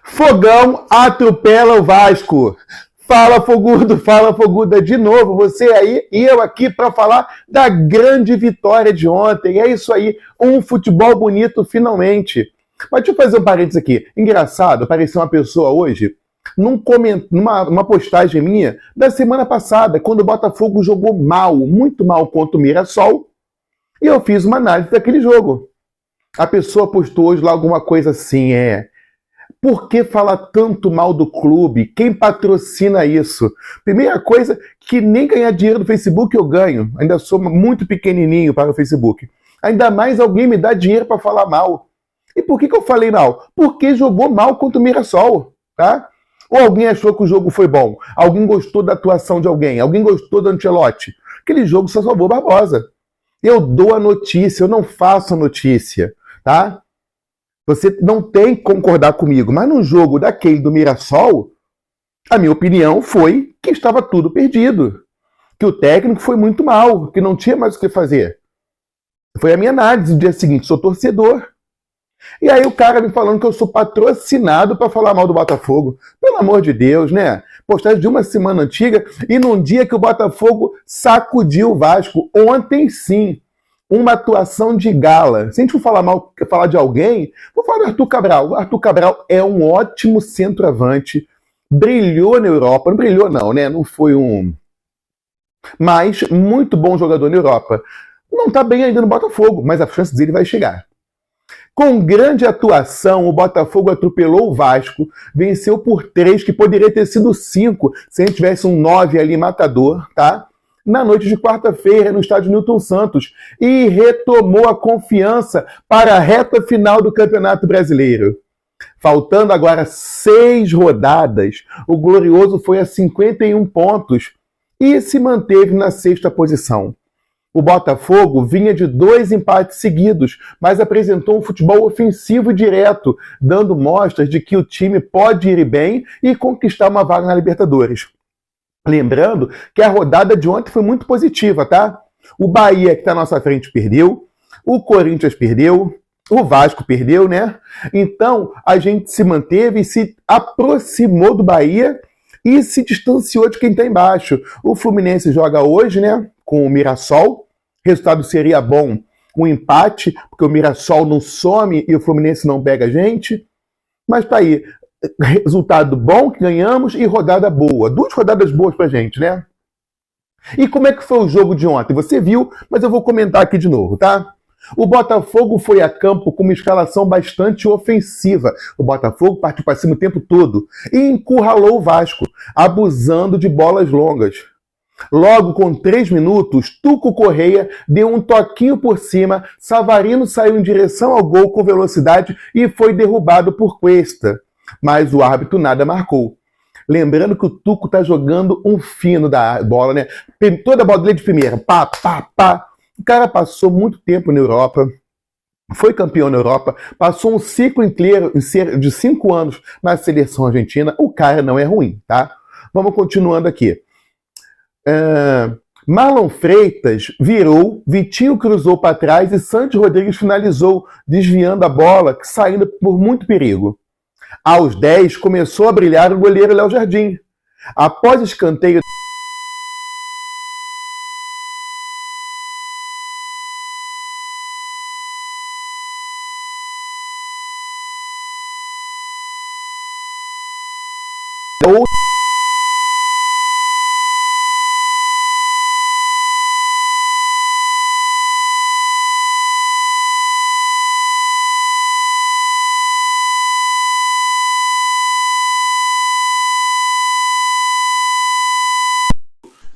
Fogão atropela o Vasco. Fala Foguda, de novo, você aí e eu aqui para falar da grande vitória de ontem. É isso aí, um futebol bonito finalmente. Mas deixa eu fazer um parênteses aqui. Engraçado, apareceu uma pessoa hoje numa postagem minha da semana passada, quando o Botafogo jogou mal, muito mal contra o Mirassol, e eu fiz uma análise daquele jogo. A pessoa postou hoje lá alguma coisa assim, por que falar tanto mal do clube? Quem patrocina isso? Primeira coisa, que nem ganhar dinheiro do Facebook eu ganho. Ainda sou muito pequenininho para o Facebook. Ainda mais alguém me dá dinheiro para falar mal. E por que eu falei mal? Porque jogou mal contra o Mirassol, tá? Ou alguém achou que o jogo foi bom? Alguém gostou da atuação de alguém? Alguém gostou do Ancelotti? Aquele jogo só salvou Barbosa. Eu dou a notícia, eu não faço a notícia, tá? Você não tem que concordar comigo, mas no jogo daquele do Mirassol, a minha opinião foi que estava tudo perdido. Que o técnico foi muito mal, que não tinha mais o que fazer. Foi a minha análise no dia seguinte, sou torcedor. E aí o cara me falando que eu sou patrocinado para falar mal do Botafogo. Pelo amor de Deus, né? Postagem de uma semana antiga e num dia que o Botafogo sacudiu o Vasco. Ontem sim. Uma atuação de gala. Se a gente for falar de alguém, vou falar do Arthur Cabral. O Arthur Cabral é um ótimo centroavante. Brilhou na Europa. Não brilhou não, né? Não foi mas muito bom jogador na Europa. Não está bem ainda no Botafogo, mas a chance dele vai chegar. Com grande atuação, o Botafogo atropelou o Vasco, venceu por 3, que poderia ter sido 5, se a gente tivesse um 9 ali matador, tá? Na noite de quarta-feira, no estádio Newton Santos, e retomou a confiança para a reta final do Campeonato Brasileiro. Faltando agora 6 rodadas, o Glorioso foi a 51 pontos e se manteve na 6ª posição. O Botafogo vinha de 2 empates seguidos, mas apresentou um futebol ofensivo e direto, dando mostras de que o time pode ir bem e conquistar uma vaga na Libertadores. Lembrando que a rodada de ontem foi muito positiva, tá? O Bahia, que está à nossa frente, perdeu. O Corinthians perdeu. O Vasco perdeu, né? Então, a gente se manteve e se aproximou do Bahia e se distanciou de quem está embaixo. O Fluminense joga hoje, né? Com o Mirassol. O resultado seria bom, um empate, porque o Mirassol não some e o Fluminense não pega a gente. Mas tá aí. Resultado bom que ganhamos e rodada boa. 2 rodadas boas pra gente, né? E como é que foi o jogo de ontem? Você viu, mas eu vou comentar aqui de novo, tá? O Botafogo foi a campo com uma escalação bastante ofensiva. O Botafogo partiu para cima o tempo todo e encurralou o Vasco, abusando de bolas longas. Logo com 3 minutos, Tuco Correia deu um toquinho por cima, Savarino saiu em direção ao gol com velocidade e foi derrubado por Cuesta. Mas o árbitro nada marcou. Lembrando que o Tuco tá jogando um fino da bola, né? Toda a bola dele de primeira. Pá, pá, pá. O cara passou muito tempo na Europa, foi campeão na Europa, passou um ciclo inteiro de 5 anos na seleção argentina. O cara não é ruim, tá? Vamos continuando aqui. Marlon Freitas virou, Vitinho cruzou para trás e Santi Rodrigues finalizou, desviando a bola, saindo por muito perigo. Aos 10, começou a brilhar o goleiro Léo Jardim. Após escanteio...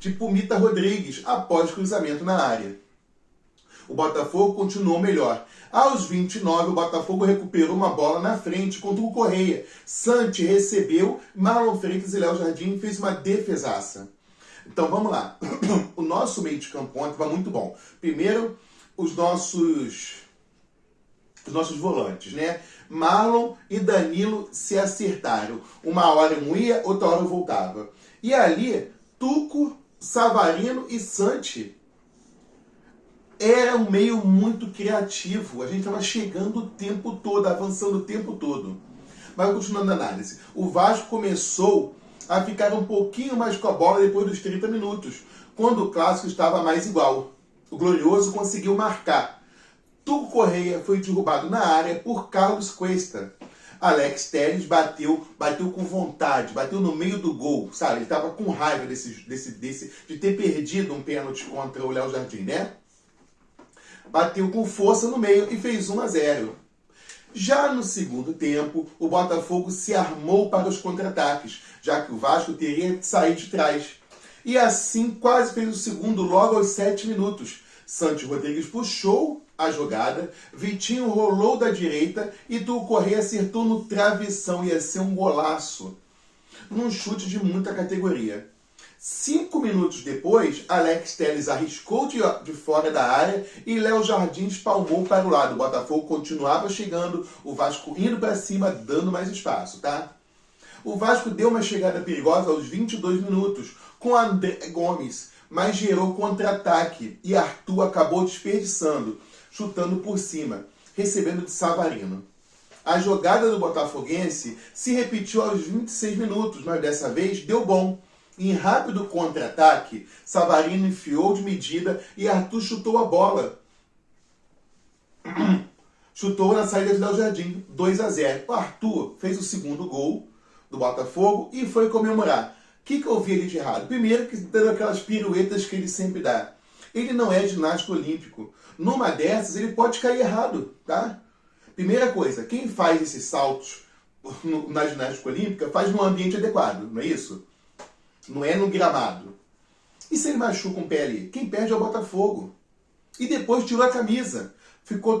tipo Mita Rodrigues, após cruzamento na área. O Botafogo continuou melhor. Aos 29, o Botafogo recuperou uma bola na frente contra o Correia. Santi recebeu, Marlon Freitas e Léo Jardim fez uma defesaça. Então vamos lá. O nosso meio de campo ontem vai muito bom. Primeiro, os nossos volantes, né? Marlon e Danilo se acertaram. Uma hora um ia, outra hora voltava. E ali, Tuco, Savarino e Santi. Era um meio muito criativo. A gente estava chegando o tempo todo, avançando o tempo todo. Mas continuando a análise. O Vasco começou a ficar um pouquinho mais com a bola depois dos 30 minutos, quando o clássico estava mais igual. O Glorioso conseguiu marcar. Tuco Correia foi derrubado na área por Carlos Cuesta. Alex Telles bateu com vontade, bateu no meio do gol, sabe? Ele estava com raiva de ter perdido um pênalti contra o Léo Jardim, né? Bateu com força no meio e fez 1-0. Já no segundo tempo, o Botafogo se armou para os contra-ataques, já que o Vasco teria que sair de trás. E assim quase fez o segundo logo aos 7 minutos. Santos Rodrigues puxou a jogada, Vitinho rolou da direita e Tuco Correia acertou no travessão. Ia ser um golaço. Num chute de muita categoria. 5 minutos depois, Alex Telles arriscou de fora da área e Léo Jardim espalmou para o lado. O Botafogo continuava chegando, o Vasco indo para cima, dando mais espaço, tá? O Vasco deu uma chegada perigosa aos 22 minutos com André Gomes, mas gerou contra-ataque e Arthur acabou desperdiçando, chutando por cima, recebendo de Savarino. A jogada do botafoguense se repetiu aos 26 minutos, mas dessa vez deu bom. Em rápido contra-ataque, Savarino enfiou de medida e Arthur chutou a bola. Chutou na saída de Léo Jardim, 2-0. O Arthur fez o segundo gol do Botafogo e foi comemorar. O que eu vi ali de errado? Primeiro, que dando aquelas piruetas que ele sempre dá. Ele não é ginasta olímpico. Numa dessas, ele pode cair errado, tá? Primeira coisa, quem faz esses saltos na ginástica olímpica faz num ambiente adequado, não é isso? Não é no gramado. E se ele machuca um pé ali? Quem perde é o Botafogo. E depois tirou a camisa.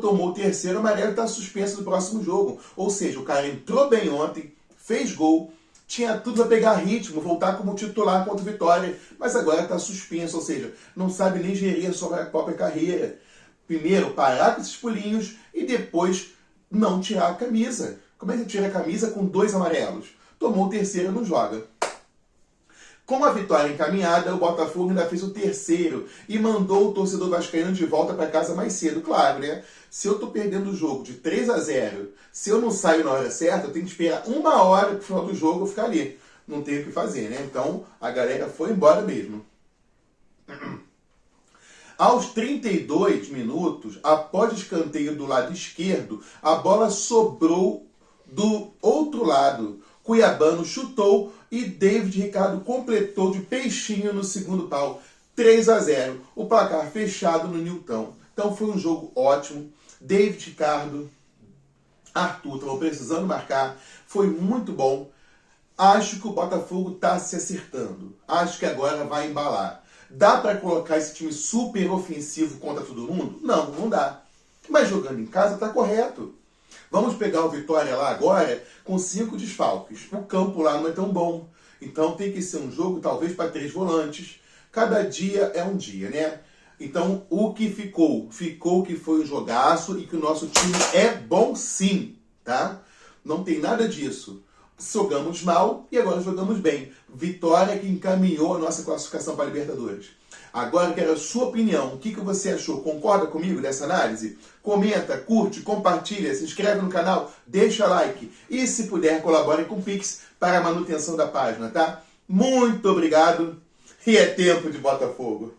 Tomou o terceiro amarelo e está suspenso do próximo jogo. Ou seja, o cara entrou bem ontem, fez gol, tinha tudo para pegar ritmo, voltar como titular contra o Vitória, mas agora está suspenso, ou seja, não sabe nem gerir a sua própria carreira. Primeiro, parar com esses pulinhos e depois não tirar a camisa. Como é que tira a camisa com 2 amarelos? Tomou o terceiro e não joga. Com a vitória encaminhada, o Botafogo ainda fez o terceiro e mandou o torcedor vascaíno de volta para casa mais cedo. Claro, né? Se eu tô perdendo o jogo de 3-0, se eu não saio na hora certa, eu tenho que esperar 1 hora pro final do jogo eu ficar ali. Não tenho o que fazer, né? Então, a galera foi embora mesmo. Aos 32 minutos, após escanteio do lado esquerdo, a bola sobrou do outro lado. Cuiabano chutou e David Ricardo completou de peixinho no segundo pau. 3-0. O placar fechado no Nilton. Então foi um jogo ótimo. David Ricardo, Arthur estavam precisando marcar. Foi muito bom. Acho que o Botafogo está se acertando. Acho que agora vai embalar. Dá para colocar esse time super ofensivo contra todo mundo? Não, não dá. Mas jogando em casa está correto. Vamos pegar o Vitória lá agora com 5 desfalques. O campo lá não é tão bom. Então tem que ser um jogo talvez para 3 volantes. Cada dia é um dia, né? Então o que ficou que foi um jogaço e que o nosso time é bom sim, tá? Não tem nada disso. Jogamos mal e agora jogamos bem. Vitória que encaminhou a nossa classificação para a Libertadores. Agora eu quero a sua opinião. O que você achou? Concorda comigo dessa análise? Comenta, curte, compartilha, se inscreve no canal, deixa like. E se puder, colabore com o Pix para a manutenção da página, tá? Muito obrigado e é tempo de Botafogo.